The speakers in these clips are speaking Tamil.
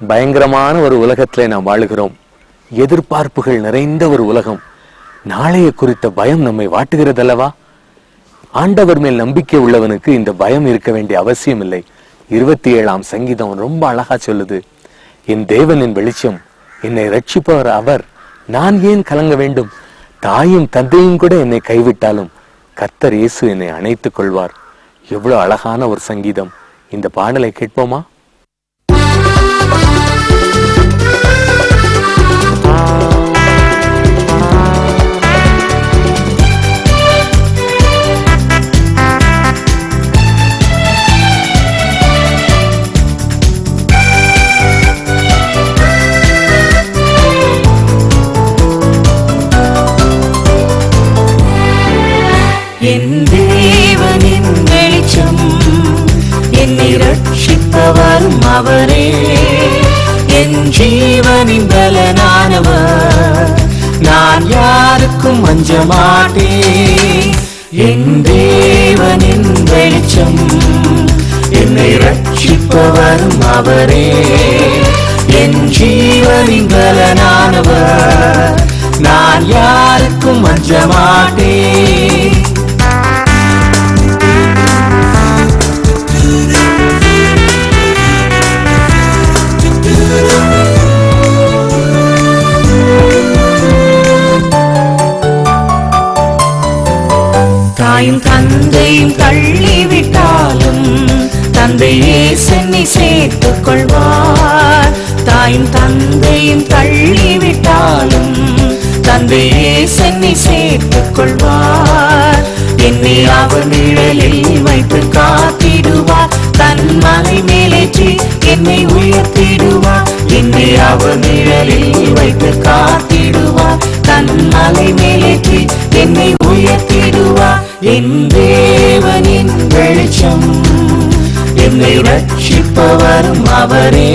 பயங்கரமான ஒரு உலகத்திலே நாம் வாழுகிறோம். எதிர்பார்ப்புகள் நிறைந்த ஒரு உலகம். நாளைய குறித்த பயம் நம்மை வாட்டுகிறதல்லவா? ஆண்டவர் மேல் நம்பிக்கை உள்ளவனுக்கு இந்த பயம் இருக்க வேண்டிய அவசியம் இல்லை. 27ஆம் சங்கீதம் ரொம்ப அழகா சொல்லுது, என் தேவனின் வெளிச்சம், என்னை ரட்சிப்பவர் அவர், நான் ஏன் கலங்க வேண்டும்? தாயும் தந்தையும் கூட என்னை கைவிட்டாலும் கர்த்தர் இயேசு என்னை அணைத்துக் கொள்வார். எவ்வளவு அழகான ஒரு சங்கீதம். இந்த பாடலை கேட்போமா? என் தேவனின் வெளிச்சம், என்னை ரட்சிப்பவரும் அவரே, என் ஜீவனின் பலனானவர், நான் யாருக்கும் அஞ்ச மாட்டேன். என் தேவனின் வெளிச்சம், என்னை ரட்சிப்பவரும் அவரே, என் ஜீவனின் பலனானவர், நான் யாருக்கும் அஞ்ச மாட்டேன். தாயும் தந்தையும் தள்ளிவிட்டாலும் தந்தையே சென்னை சேர்த்துக் கொள்வார். தாயும் தந்தையும் தள்ளிவிட்டாலும் தந்தையே சென்னை சேர்த்துக் கொள்வார். என்னை அவர் நிழலில் வைத்து காத்திடுவார். தன் மலை மேலேற்றி என்னை உயர்த்திடுவார். என்னை அவர் நிழலில் வைத்து காத்திடுவார். தன் மலை மேலேற்றி என்னை உயர்த்திடுவார். என் தேவனின் வெளிச்சம், என்னை ரட்சிப்பவரும் அவரே,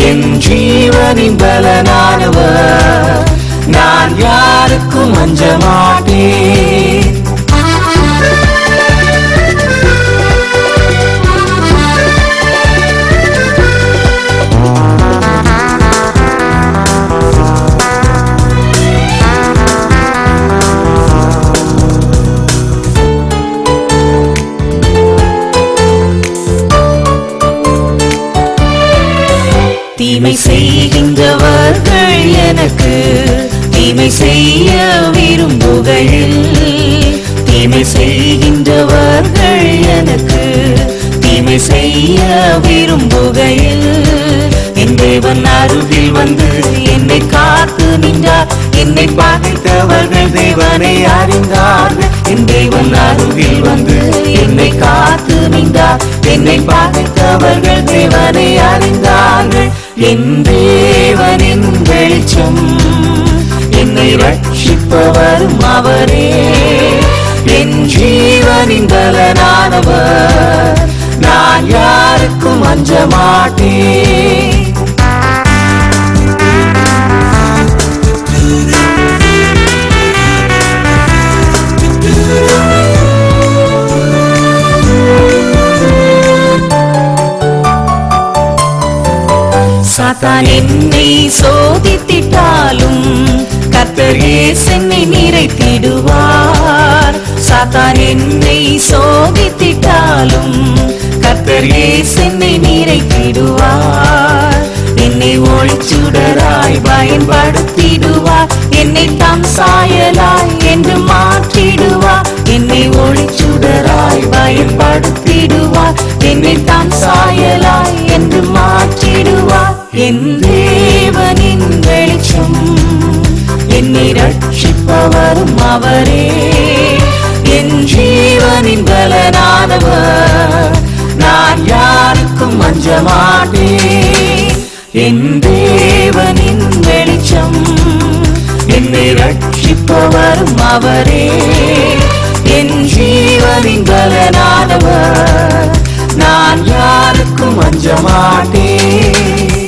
என் ஜீவனின் பலனானவர், நான் யாருக்கும் அஞ்ச மாட்டேன். தீமை செய்கின்றவர்கள் எனக்கு தீமை செய்ய விரும்புகையில், தீமை செய்கின்றவர்கள் எனக்கு தீமை செய்ய விரும்புகையில், என் தேவன் அருகில் வந்து என்னை காத்து நின்றார். என்னை பகைத்தவர்கள் தேவனை அறிந்தார்கள். என் தேவன் அருகில் வந்து என்னை காத்து நின்றார். என்னை பகைத்தவர்கள் தேவனை அறிந்தார்கள். என் தேவனின் வெளிச்சம், என்னை ரட்சிப்பவரும் அவரே, என் ஜீவனின் பலனானவர், நான் யாருக்கும் அஞ்ச மாட்டேன். சாத்தான் என்னை சோதித்திட்டாலும் கர்த்தர் இயேசு என்னை நிறைத்திடுவார். சாத்தான் என்னை சோதித்திட்டாலும் கர்த்தர் இயேசு என்னை நிறைத்திடுவார். என்னை ஒளிச்சுடராய் பயன்படுத்திடுவார். என்னை தம் சாயலாய் என்று மாற்றிடுவார். என்னை ஒளிச்சுடராய் பயன்படுத்திடுவார். என்னை தம் சாயலாய் என்று மாற்றிடுவார். என் தேவனின் வெளிச்சம், என்னை ரட்சிப்பவரும் அவரே, என் ஜீவனின் பலனானவர், நான் யாருக்கும் அஞ்ச மாட்டேன். என் தேவனின் வெளிச்சம், என்னை ரட்சிப்பவரும் அவரே, என் ஜீவனின் பலனானவர், நான் யாருக்கும் அஞ்ச மாட்டேன்.